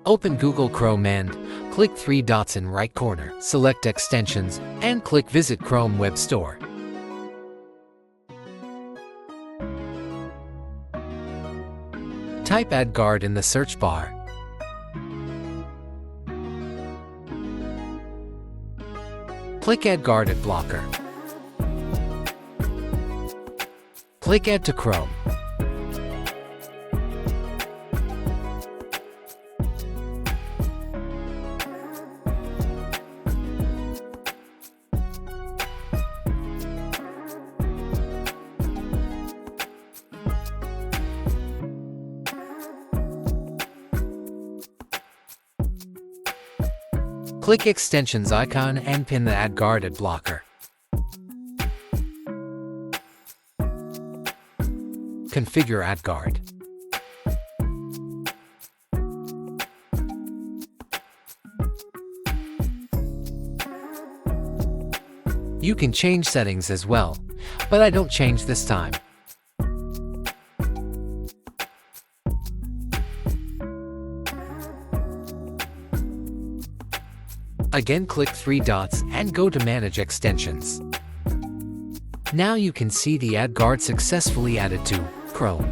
Open Google Chrome and click three dots in right corner. Select Extensions and click Visit Chrome Web Store. Type AdGuard in the search bar. Click AdGuard Adblocker. Click Add to Chrome. Click Extensions icon and pin the AdGuard Adblocker. Configure AdGuard. You can change settings as well, but I don't change this time. Again, click three dots and go to Manage Extensions. Now you can see the AdGuard successfully added to Chrome.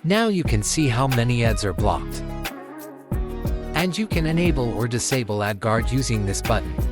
Now you can see how many ads are blocked. And you can enable or disable AdGuard using this button.